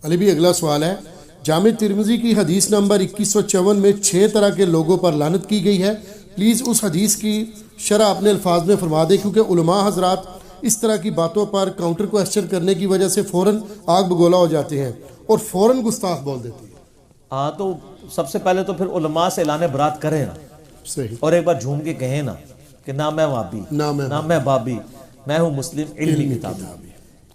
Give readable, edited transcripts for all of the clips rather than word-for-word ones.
علی بھی اگلا سوال ہے، جامع ترمذی کی حدیث نمبر 2154 میں 6 طرح کے لوگوں پر لعنت کی گئی ہے، پلیز اس حدیث کی شرح اپنے الفاظ میں فرما دیں، کیونکہ علماء حضرات اس طرح کی باتوں پر کاؤنٹر کوسچن کرنے کی وجہ سے فوراً آگ بگولا ہو جاتے ہیں اور فوراً گستاخ بول دیتے ہیں۔ ہاں تو سب سے پہلے تو پھر علماء سے اعلان برات کریں نا، صحیح، اور ایک بار جھوم کے کہیں نا کہ نہ میں وہابی، نہ میں بابی، میں ہوں مسلم علمی کتاب۔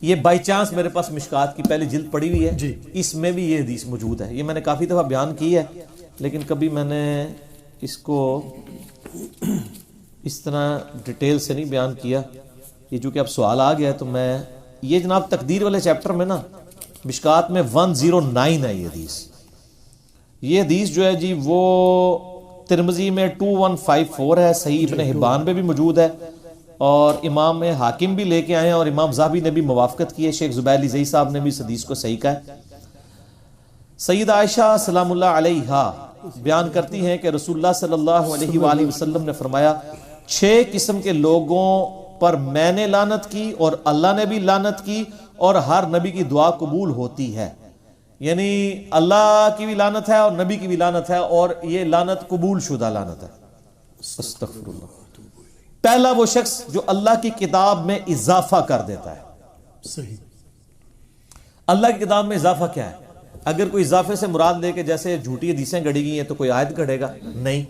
یہ بائی چانس میرے پاس مشکات کی پہلی جلد پڑی ہوئی ہے، اس میں بھی یہ حدیث موجود ہے، یہ میں نے کافی دفعہ بیان کی ہے، لیکن کبھی میں نے اس کو اس طرح ڈیٹیل سے نہیں بیان کیا۔ یہ چونکہ اب سوال آ گیا ہے تو میں یہ جناب تقدیر والے چیپٹر میں نا مشکات میں 109 ہے یہ حدیث جو ہے جی وہ ترمذی میں 2154 ہے، صحیح ابن حبان میں بھی موجود ہے، اور امام حاکم بھی لے کے آئے ہیں، اور امام ذہبی نے بھی موافقت کی ہے، شیخ زبیر علی زئی صاحب نے بھی اس حدیث کو صحیح کہا ہے۔ سیدہ عائشہ سلام اللہ علیہا بیان کرتی ہیں کہ رسول اللہ صلی اللہ علیہ وآلہ وسلم نے فرمایا 6 قسم کے لوگوں پر میں نے لعنت کی اور اللہ نے بھی لعنت کی، اور ہر نبی کی دعا قبول ہوتی ہے، یعنی اللہ کی بھی لعنت ہے اور نبی کی بھی لعنت ہے، اور یہ لعنت قبول شدہ لعنت ہے۔ استغفر اللہ۔ پہلا وہ شخص جو اللہ کی کتاب میں اضافہ کر دیتا ہے۔ صحیح، اللہ کی کتاب میں اضافہ کیا ہے؟ اگر کوئی اضافے سے مراد لے کے جیسے جھوٹی حدیثیں گڑی گئی ہیں تو کوئی آیت گڑے گا؟ نہیں،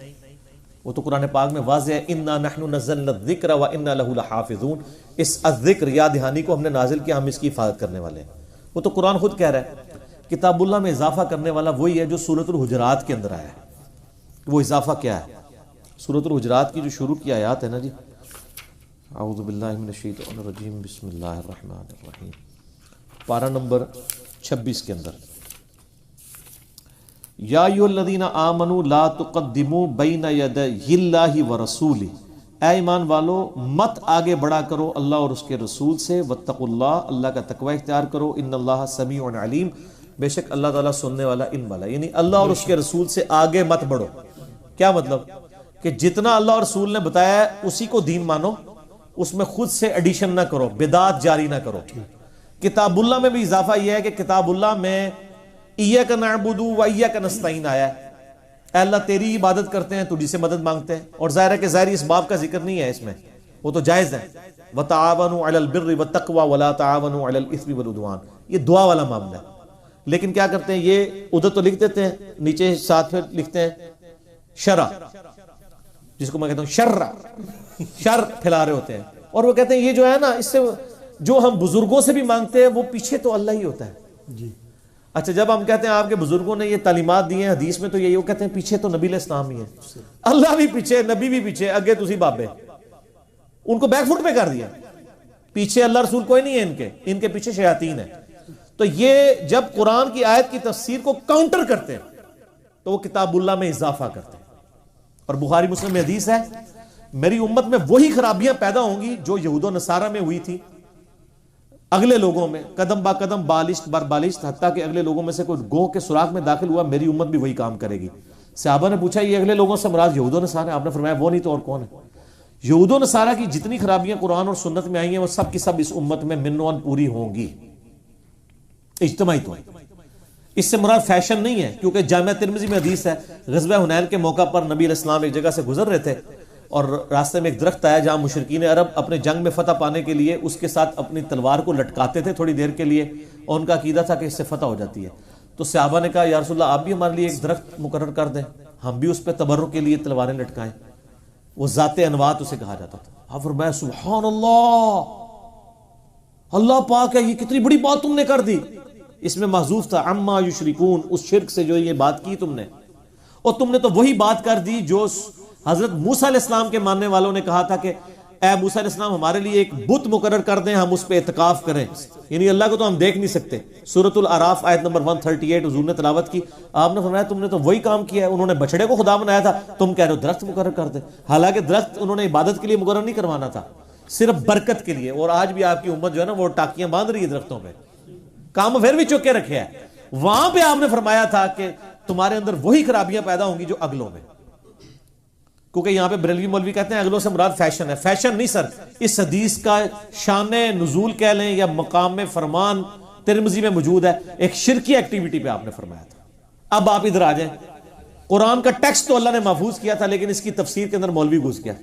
وہ تو قرآن پاک میں واضح ہے، انا نحن نزلنا الذکر وانا لہ لحافظون، اس الذکر یاد دہانی کو ہم نے نازل کیا، ہم اس کی حفاظت کرنے والے ہیں۔ وہ تو قرآن خود کہہ رہا ہے کتاب اللہ میں اضافہ کرنے والا وہی ہے جو سورۃ الحجرات کے اندر آیا ہے۔ وہ اضافہ کیا ہے؟ سورۃ الحجرات کی جو شروع کی آیات ہے نا جی، اعوذ باللہ من الشیطان الرجیم بسم اللہ الرحمن الرحیم، پارہ نمبر 26 کے اندر، یا ایھا الذین آمنوا لا تقدموا بین یدی اللہ ورسولہ، اے ایمان والو مت آگے بڑھا کرو اللہ اور اس کے رسول سے، واتقوا اللہ، اللہ کا تقوی اختیار کرو، ان اللہ سمیع علیم، بے شک اللہ تعالیٰ سننے والا علم والا، یعنی اللہ اور اس کے رسول سے آگے مت بڑھو۔ کیا مطلب؟ کہ جتنا اللہ اور رسول نے بتایا ہے اسی کو دین مانو، اس میں خود سے ایڈیشن نہ کرو، بدعت جاری نہ کرو۔ کتاب اللہ میں بھی اضافہ یہ ہے کہ کتاب اللہ میں ایاک نعبد و ایاک نستعین آیا ہے، اے اللہ تیری عبادت کرتے ہیں، تجھی سے مدد مانگتے ہیں، اور ظاہر ہے کہ ظاہری اسباب کا ذکر نہیں ہے اس میں، وہ تو جائز ہے، وتعاونوا علی البر والتقوی ولا تعاونوا علی الاثم والعدوان، یہ دعا والا معاملہ ہے۔ لیکن کیا کرتے ہیں یہ ادھر تو لکھ دیتے ہیں، نیچے ساتھ پھر لکھتے ہیں شرع، جس کو میں کہتا ہوں شر پھیلا رہے ہوتے ہیں، اور وہ کہتے ہیں یہ جو ہے نا اس سے جو ہم بزرگوں سے بھی مانگتے ہیں وہ پیچھے تو اللہ ہی ہوتا ہے جی۔ اچھا جب ہم کہتے ہیں آپ کے بزرگوں نے یہ تعلیمات دی ہیں حدیث میں تو یہی، وہ کہتے ہیں پیچھے تو نبی علیہ السلام ہی ہے، اللہ بھی پیچھے، نبی بھی پیچھے، اگے تسی بابے، ان کو بیک فٹ پہ کر دیا، پیچھے اللہ رسول کوئی نہیں ہے، ان کے پیچھے شیاطین ہے۔ تو یہ جب قرآن کی آیت کی تفسیر کو کاؤنٹر کرتے ہیں تو وہ کتاب اللہ میں اضافہ کرتے ہیں، اور بخاری مسلم میں حدیث ہے میری امت میں وہی خرابیاں پیدا ہوں گی جو یہود و نصارہ میں ہوئی تھی، اگلے لوگوں میں قدم با قدم بالشت بر بالشت، حتیٰ کہ اگلے لوگوں میں سے کوئی گوہ کے سوراخ میں داخل ہوا، میری امت بھی وہی کام کرے گی۔ صحابہ نے پوچھا یہ اگلے لوگوں سے مراد یہود و نصارہ؟ آپ نے فرمایا وہ نہیں تو اور کون ہے؟ یہود و نصارہ کی جتنی خرابیاں قرآن اور سنت میں آئی ہیں وہ سب کی سب اس امت میں منوان پوری ہوں گی، اجتماعی طور۔ اس سے مراد فیشن نہیں ہے، کیونکہ جامع ترمذی میں حدیث ہے غزوہ حنین کے موقع پر نبی علیہ السلام ایک جگہ سے گزر رہے تھے، اور راستے میں ایک درخت آیا جہاں مشرکین عرب اپنے جنگ میں فتح پانے کے لیے اس کے ساتھ اپنی تلوار کو لٹکاتے تھے تھوڑی دیر کے لیے، اور ان کا عقیدہ تھا کہ اس سے فتح ہو جاتی ہے۔ تو صحابہ نے کہا یا رسول اللہ آپ بھی ہمارے لیے ایک درخت مقرر کر دیں، ہم بھی اس پہ تبرک کے لیے تلواریں لٹکائیں۔ وہ ذات انوات اسے کہا جاتا تھا۔ آپ فرمایا سبحان اللہ، اللہ پاک ہے، یہ کتنی بڑی بات تم نے کر دی۔ اس میں محذوف تھا عما یشرکون، اس شرک سے جو یہ بات کی تم نے، اور تم نے تو وہی بات کر دی جو حضرت موسیٰ علیہ السلام کے ماننے والوں نے کہا تھا کہ اے موسیٰ علیہ السلام ہمارے لیے ایک بت مقرر کر دیں، ہم اس پہ اعتکاف کریں، یعنی اللہ کو تو ہم دیکھ نہیں سکتے۔ سورۃ الاعراف آیت نمبر 138 حضور نے تلاوت کی، آپ نے فرمایا تم نے تو وہی کام کیا ہے، انہوں نے بچڑے کو خدا بنایا تھا، تم کہہ رہے ہو درخت مقرر کر دیں، حالانکہ درخت انہوں نے عبادت کے لیے مقرر نہیں کروانا تھا، صرف برکت کے لیے۔ اور آج بھی آپ کی امت جو ہے نا وہ ٹاکیاں باندھ رہی ہے درختوں پہ، کام پھر بھی چک کے رکھے ہے۔ وہاں پہ آپ نے فرمایا تھا کہ تمہارے اندر وہی خرابیاں پیدا ہوں گی جو اگلوں میں، کیونکہ یہاں پہ بریلوی مولوی کہتے ہیں اگلوں سے مراد فیشن ہے۔ فیشن نہیں سر، اس حدیث کا شان نزول کہہ لیں یا مقام فرمان ترمذی میں موجود ہے، ایک شرکی ایکٹیویٹی پہ آپ نے فرمایا تھا۔ اب آپ ادھر آ جائیں، قرآن کا ٹیکسٹ تو اللہ نے محفوظ کیا تھا، لیکن اس کی تفسیر کے اندر مولوی گھس گیا،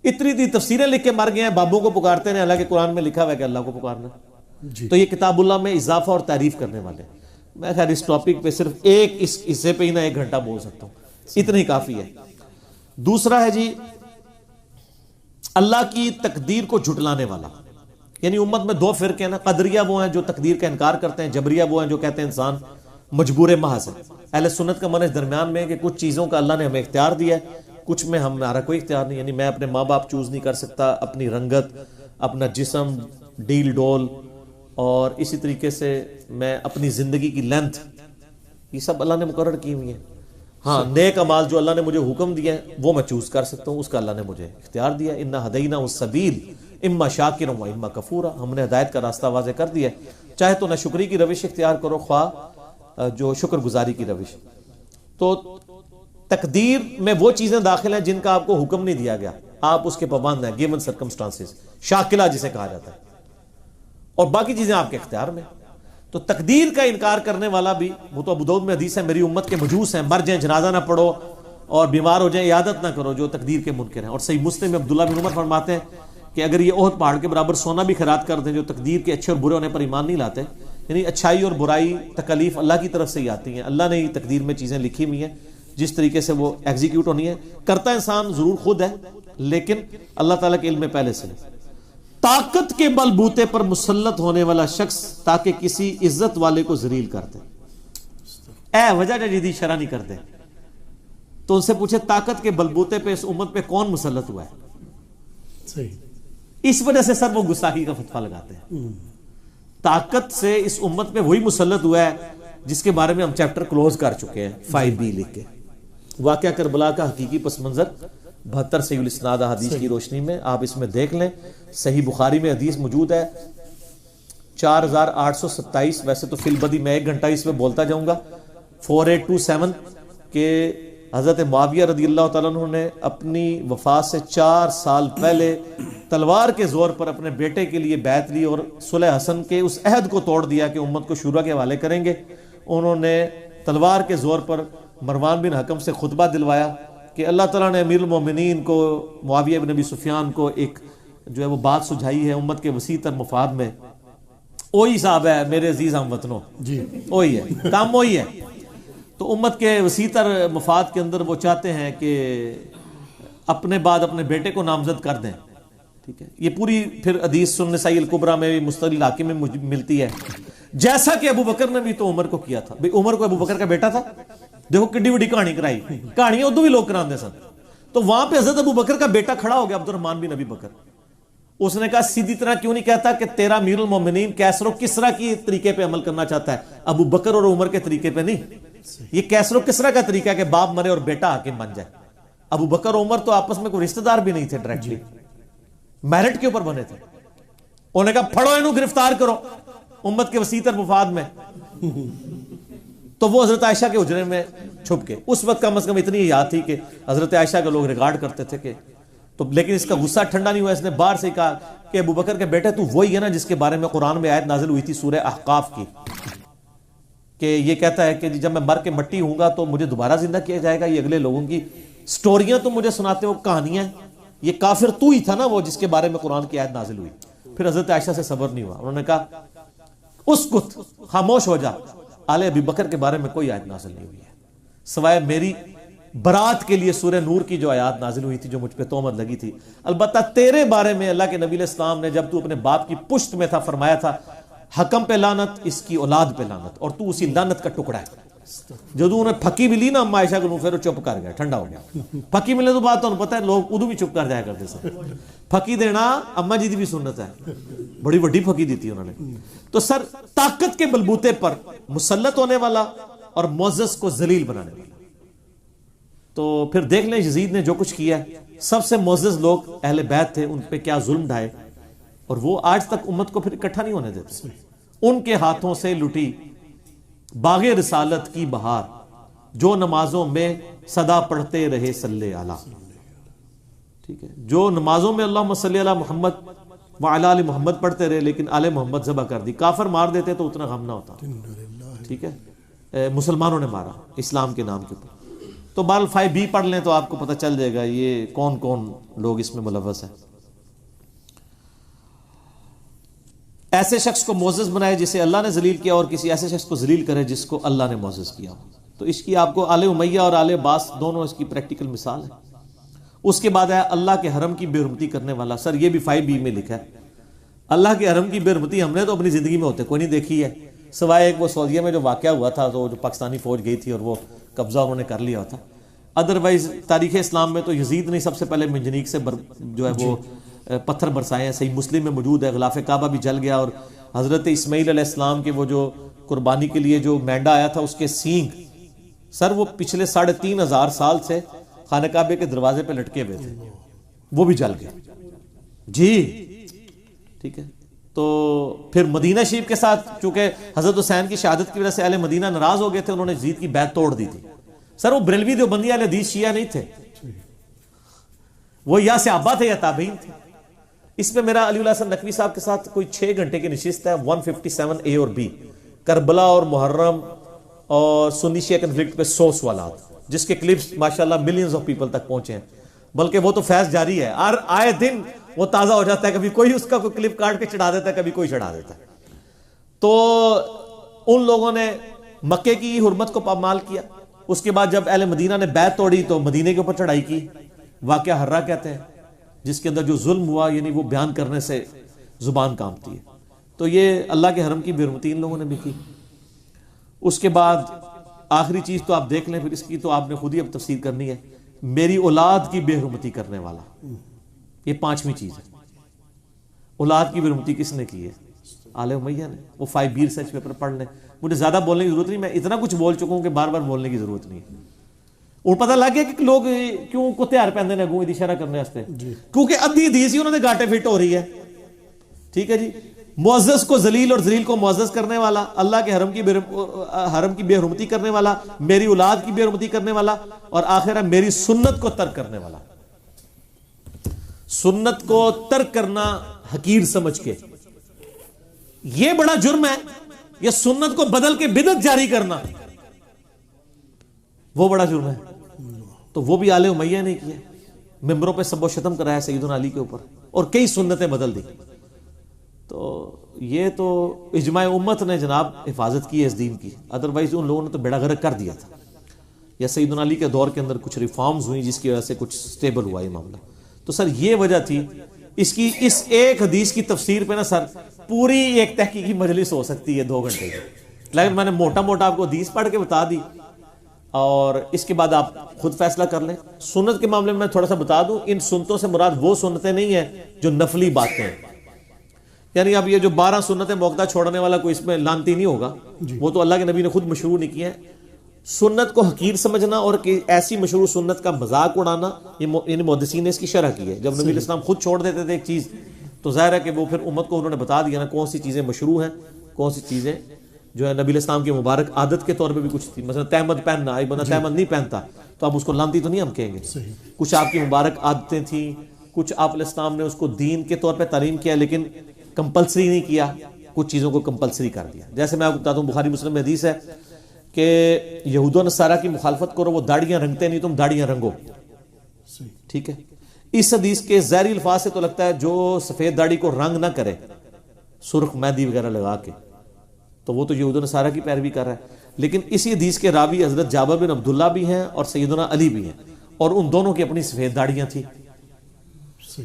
اتنی تفسیریں لکھ کے مر گئے ہیں، بابوں کو پکارتے ہیں، حالانکہ قرآن میں لکھا ہوا ہے کہ اللہ کو پکارنا۔ تو یہ کتاب اللہ میں اضافہ اور تعریف کرنے والے، میں خیر اس ٹاپک پہ صرف ایک اس حصے پہ ہی نہ 1 گھنٹہ بول سکتا ہوں، اتنا ہی کافی ہے۔ دوسرا ہے جی اللہ کی تقدیر کو جھٹلانے والا، یعنی امت میں 2 فرقے ہیں نا، قدریہ وہ ہیں جو تقدیر کا انکار کرتے ہیں، جبریہ وہ ہیں جو کہتے ہیں انسان مجبور محض ہے۔ اہل سنت کا منہج درمیان میں ہے کہ کچھ چیزوں کا اللہ نے ہمیں اختیار دیا ہے، کچھ میں ہمارا کوئی اختیار نہیں، یعنی میں اپنے ماں باپ چوز نہیں کر سکتا، اپنی رنگت، اپنا جسم، ڈیل ڈول، اور اسی طریقے سے میں اپنی زندگی کی لینتھ، یہ سب اللہ نے مقرر کی ہوئی ہیں۔ ہاں نیک اعمال جو اللہ نے مجھے حکم دیا ہے وہ میں چوز کر سکتا ہوں، اس کا اللہ نے مجھے اختیار دیا۔ انا ہدینہ السبیل اما شاکرا و اما کفورا، ہم نے ہدایت کا راستہ واضح کر دیا ہے، چاہے تو ناشکری کی روش اختیار کرو، خواہ جو شکر گزاری کی روش۔ تو تقدیر میں وہ چیزیں داخل ہیں جن کا آپ کو حکم نہیں دیا گیا، آپ اس کے پابند ہیں، گیون سرکمسٹانسز، شاکلہ جسے کہا جاتا ہے، اور باقی چیزیں آپ کے اختیار میں۔ تو تقدیر کا انکار کرنے والا بھی، وہ تو ابو داؤد میں حدیث ہے، میری امت کے مجوس ہیں، مر جائیں جنازہ نہ پڑھو اور بیمار ہو جائیں عیادت نہ کرو، جو تقدیر کے منکر ہیں۔ اور صحیح مسلم میں عبداللہ بن عمر فرماتے ہیں کہ اگر یہ احد پہاڑ کے برابر سونا بھی خیرات کر دیں، جو تقدیر کے اچھے اور برے ہونے پر ایمان نہیں لاتے، یعنی اچھائی اور برائی تکلیف اللہ کی طرف سے ہی آتی ہیں، اللہ نے ہی تقدیر میں چیزیں لکھی ہوئی ہیں، جس طریقے سے وہ ایگزیکیوٹ ہونی ہے، کرتا انسان ضرور خود ہے، لیکن اللہ تعالیٰ کے علم میں پہلے سے ہے۔ طاقت کے بلبوتے پر مسلط ہونے والا شخص تاکہ کسی عزت والے کو ذلیل کر دے، اے وجہ جدید شرع نہیں کرتے، تو ان سے پوچھے طاقت کے بلبوتے پہ اس امت پہ کون مسلط ہوا ہے؟ صحیح، اس وجہ سے سر وہ گستاخی کا فتویٰ لگاتے ہیں۔ طاقت سے اس امت پہ وہی مسلط ہوا ہے جس کے بارے میں ہم چیپٹر کلوز کر چکے ہیں 5B لکھ کے، واقعہ کربلا کا حقیقی پس منظر 72 صحیح الاسناد حدیث کی روشنی میں آپ اس میں دیکھ لیں۔ صحیح بخاری میں حدیث موجود ہے 4827، ویسے تو فی البدی میں 1 گھنٹہ اس میں بولتا جاؤں گا، 4827 کہ حضرت معاویہ رضی اللہ تعالیٰ عنہ نے اپنی وفات سے 4 سال پہلے تلوار کے زور پر اپنے بیٹے کے لیے بیعت لی اور صلح حسن کے اس عہد کو توڑ دیا کہ امت کو شورا کے حوالے کریں گے۔ انہوں نے تلوار کے زور پر مروان بن حکم سے خطبہ دلوایا کہ اللہ تعالیٰ نے امیر المومنین کو، معاویہ بن ابی سفیان کو ایک جو ہے وہ بات سجھائی ہے امت کے وسیع تر مفاد میں، وہی صاحب ہے میرے عزیز ہم وطنوں، وہی ہے کام، وہی ہے۔ تو امت کے وسیع تر مفاد کے اندر وہ چاہتے ہیں کہ اپنے بعد اپنے بیٹے کو نامزد کر دیں، ٹھیک ہے۔ یہ پوری پھر حدیث سنن نسائی الکبریٰ میں بھی مستدل الحاکم میں ملتی ہے، جیسا کہ ابو بکر نے بھی تو عمر کو کیا تھا۔ بھئی عمر کو ابو بکر کا بیٹا تھا، دیکھو کڈی بڑی کہانی کرائی، کہانیاں ادو بھی لوگ کراندے سن۔ تو وہاں پہ حضرت ابو بکر کا بیٹا کھڑا ہو گیا، عبد الرحمن بن ابی بکر، اس نے کہا سیدھی طرح کیوں نہیں کہتا کہ تیرا امیر المومنین کیسر و کسرا کی طریقے پہ عمل کرنا چاہتا ہے، ابو بکر اور عمر کے طریقے پہ نہیں۔ یہ کیسر و کسرا کا طریقہ ہے کہ باپ مرے اور بیٹا حاکم بن جائے۔ ابو بکر اور عمر تو آپس میں کوئی رشتہ دار بھی نہیں تھے، ڈائریکٹلی میرٹ کے اوپر بنے تھے۔ انہوں نے کہا پھڑو انہوں گرفتار کرو امت کے وسیع تر مفاد میں۔ تو وہ حضرت عائشہ کے حجرے میں چھپ کے، اس وقت کم از کم اتنی یاد تھی کہ حضرت عائشہ کے لوگ ریکارڈ کرتے تھے کہ تو، لیکن اس کا غصہ ٹھنڈا نہیں ہوا، اس نے باہر سے کہا کہ ابو بکر کے بیٹے تو وہی ہے نا جس کے بارے میں قرآن میں آیت نازل ہوئی تھی سورہ احقاف کی، کہ یہ کہتا ہے کہ جب میں مر کے مٹی ہوں گا تو مجھے دوبارہ زندہ کیا جائے گا۔ یہ اگلے لوگوں کی سٹوریاں تم مجھے سناتے ہو، کہانیاں، یہ کافر تو ہی تھا نا وہ جس کے بارے میں قرآن کی آیت نازل ہوئی۔ پھر حضرت عائشہ سے صبر نہیں ہوا، انہوں نے کہا اسکت، خاموش ہو جا، آل ابی بکر کے بارے میں کوئی آیت نازل نہیں ہوئی ہے سوائے میری برات کے لیے سورہ نور کی جو آیات نازل ہوئی تھی جو مجھ پہ تہمت لگی تھی۔ البتہ تیرے بارے میں اللہ کے نبی علیہ السلام نے جب تو اپنے باپ کی پشت میں تھا فرمایا تھا حکم پہ لعنت، اس کی اولاد پہ لعنت، اور تو اسی لعنت کا ٹکڑا ہے۔ جدو انہیں پھکی ملی نا اما عائشہ کو، پھر وہ چپ کر گیا، ٹھنڈا ہو گیا۔ پھکی ملنے تو بات تو پتہ ہے لوگ ادو بھی چپ کر جایا کرتے سر، پھکی دینا اما جی دی بھی سنت ہے، بڑی بڑی پھکی دی تھی انہوں نے۔ تو سر طاقت کے بلبوتے پر مسلط ہونے والا اور معزز کو ذلیل بنانے والا۔ تو پھر دیکھ لیں یزید نے جو کچھ کیا ہے، سب سے معزز لوگ اہل بیت تھے، ان پہ کیا ظلم ڈھائے، اور وہ آج تک امت کو پھر اکٹھا نہیں ہونے دیتے۔ ان کے ہاتھوں سے لٹی باغ رسالت کی بہار، جو نمازوں میں صدا پڑھتے رہے صلی اللہ، ٹھیک ہے، جو نمازوں میں اللہم صلی علی محمد وعلی آل محمد پڑھتے رہے لیکن آل محمد ذبح کر دی. کافر مار دیتے تو اتنا غم نہ ہوتا. ٹھیک ہے, مسلمانوں نے مارا اسلام کے نام کے اوپر. تو بال 5B پڑھ لیں تو آپ کو پتہ چل جائے گا یہ کون کون لوگ اس میں ملوث ہیں. ایسے شخص کو معزز بنائے جسے اللہ نے ذلیل کیا اور کسی ایسے شخص کو ذلیل کرے جس کو اللہ نے معزز کیا. تو اس کی آپ کو آل امیہ اور آل عباس دونوں اس کی پریکٹیکل مثال ہے. اس کے بعد ہے اللہ کے حرم کی بے حرمتی کرنے والا. سر یہ بھی 5B میں لکھا ہے. اللہ کے حرم کی بے حرمتی ہم نے تو اپنی زندگی میں ہوتے کوئی نہیں دیکھی ہے سوائے ایک وہ سعودیہ میں جو واقعہ ہوا تھا تو جو پاکستانی فوج گئی تھی اور وہ قبضہ انہوں نے کر لیا تھا. ادروائز تاریخ اسلام میں تو یزید نے سب سے پہلے منجنیق سے جو ہے وہ پتھر برسائے ہیں. صحیح مسلم میں موجود ہے. غلاف کعبہ بھی جل گیا اور حضرت اسماعیل علیہ السلام کے وہ جو قربانی کے لیے جو مینڈا آیا تھا اس کے سینگ سر وہ پچھلے 3,500 سال سے خانہ کعبے کے دروازے پہ لٹکے ہوئے تھے, وہ بھی جل گئے. جی ٹھیک ہے. تو پھر مدینہ شریف کے ساتھ چونکہ حضرت حسین کی شہادت کی وجہ سے اہل مدینہ ناراض ہو گئے تھے, انہوں نے یزید کی بیعت توڑ دی تھی. سر وہ بریلوی دیوبندی اہل حدیث شیعہ نہیں تھے, وہ یا صحابہ تھے یا تابعین تھے. اس میں میرا علی اللہ حسن نقوی صاحب کے ساتھ کوئی 6 گھنٹے کی نشست ہے 157A اور B, کربلا اور محرم اور سنی شیعہ کنفلکٹ پہ 100 سوالات جس کے کلپس ماشاءاللہ ملینز آف پیپل تک پہنچے ہیں. بلکہ وہ تو فیض جاری ہے, اور آئے دن وہ تازہ ہو جاتا ہے. کبھی کوئی اس کا کوئی کلپ کاٹ کے چڑھا دیتا ہے, کبھی کوئی چڑھا دیتا ہے. تو ان لوگوں نے مکے کی حرمت کو پامال کیا. اس کے بعد جب اہل مدینہ نے بیعت توڑی تو مدینے کے اوپر چڑھائی کی. واقعہ ہرہ کہتے ہیں جس کے اندر جو ظلم ہوا یعنی وہ بیان کرنے سے زبان کانپتی ہے. تو یہ اللہ کے حرم کی بے حرمتی ان لوگوں نے بھی کی. اس کے بعد آخری چیز تو آپ دیکھ لیں, پھر اس کی تو آپ نے خود ہی اب تفسیر کرنی ہے. میری اولاد کی بے حرمتی کرنے والا, یہ 5ویں چیز ہے. اولاد کی بے حرمتی کس نے کی ہے؟ آل امیہ نے. وہ 5B ریسرچ پیپر پڑھ لیں. مجھے زیادہ بولنے کی ضرورت نہیں, میں اتنا کچھ بول چکا ہوں کہ بار بار بولنے کی ضرورت نہیں ہے. اور پتہ لگ گیا کہ لوگ کیوں کو تیار پہنتے ہیں اگوں اشارہ کرنے واسطے, کیونکہ ادھی حدیث ہی انہوں نے گاٹے فٹ ہو رہی ہے. ٹھیک ہے جی. معزز کو ذلیل اور ذلیل کو معزز کرنے والا, اللہ کے حرم کی بے حرمتی کرنے والا, میری اولاد کی بے حرمتی کرنے والا, اور آخر ہے میری سنت کو ترک کرنے والا. سنت کو ترک کرنا حقیر سمجھ کے یہ بڑا جرم ہے. یہ سنت کو بدل کے بدعت جاری کرنا وہ بڑا جرم ہے. تو وہ بھی آل امیہ نے کیا. ممبروں پہ سب و شتم کرایا سیدنا علی کے اوپر اور کئی سنتیں بدل دی. تو یہ تو اجماع امت نے جناب حفاظت کی ہے اس دین کی. ادروائز ان لوگوں نے تو بیڑا غرق کر دیا تھا. یا سیدنا علی کے دور کے اندر کچھ ریفارمز ہوئی جس کی وجہ سے کچھ سٹیبل ہوا یہ معاملہ. تو سر یہ وجہ تھی. اس ایک حدیث کی تفسیر پہ نا سر پوری ایک تحقیقی مجلس ہو سکتی ہے 2 گھنٹے کی, لیکن میں نے موٹا موٹا آپ کو حدیث پڑھ کے بتا دی اور اس کے بعد آپ خود فیصلہ کر لیں. سنت کے معاملے میں تھوڑا سا بتا دوں, ان سنتوں سے مراد وہ سنتیں نہیں ہیں جو نفلی باتیں ہیں. یعنی اب یہ جو 12 سنتیں موقع چھوڑنے والا کوئی اس میں لانتی نہیں ہوگا, وہ تو اللہ کے نبی نے خود مشروع نہیں کیا ہے. سنت کو حقیر سمجھنا اور ایسی مشروع سنت کا مذاق اڑانا, یہ محدثین نے اس کی شرح کی ہے. جب نبی علیہ السلام خود چھوڑ دیتے تھے ایک چیز تو ظاہر ہے کہ وہ پھر امت کو انہوں نے بتا دیا نا کون سی چیزیں مشروع ہیں, کون سی چیزیں جو ہے نبی علیہ السلام کی مبارک عادت کے طور پہ بھی کچھ تھی. مثلا تہمد پہننا, ایک بندہ تہمد نہیں پہنتا تو اب اس کو لانتی تو نہیں ہم کہیں گے. کچھ آپ کی مبارک عادتیں تھیں, کچھ آپ علیہ السلام نے اس کو دین کے طور پہ تعلیم کیا لیکن کمپلسری نہیں کیا, کچھ چیزوں کو کمپلسری کر دیا. جیسے میں آپ کو بتاتا ہوں بخاری مسلم میں حدیث ہے کہ یہود و نصارہ کی مخالفت کرو, وہ داڑیاں رنگتے نہیں, تم داڑیاں رنگو. ٹھیک ہے. اس حدیث کے ظاہری الفاظ سے تو لگتا ہے جو سفید داڑھی کو رنگ نہ کرے سرخ مہندی وغیرہ لگا کے تو وہ تو یہود و نصارہ کی پیروی کر رہا ہے. لیکن اسی حدیث کے راوی حضرت جابر بن عبداللہ بھی ہیں اور سیدنا علی بھی ہیں, اور ان دونوں کی اپنی سفید داڑیاں تھیں.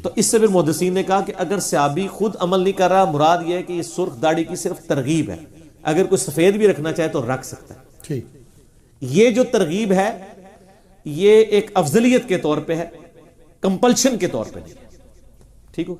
تو اس سے پھر محدثین نے کہا کہ اگر صحابی خود عمل نہیں کر رہا, مراد یہ ہے کہ یہ سرخ داڑھی کی صرف ترغیب ہے, اگر کوئی سفید بھی رکھنا چاہے تو رکھ سکتا ہے. یہ جو ترغیب ہے یہ ایک افضلیت کے طور پہ ہے, کمپلشن کے طور پہ نہیں. ٹھیک ہو.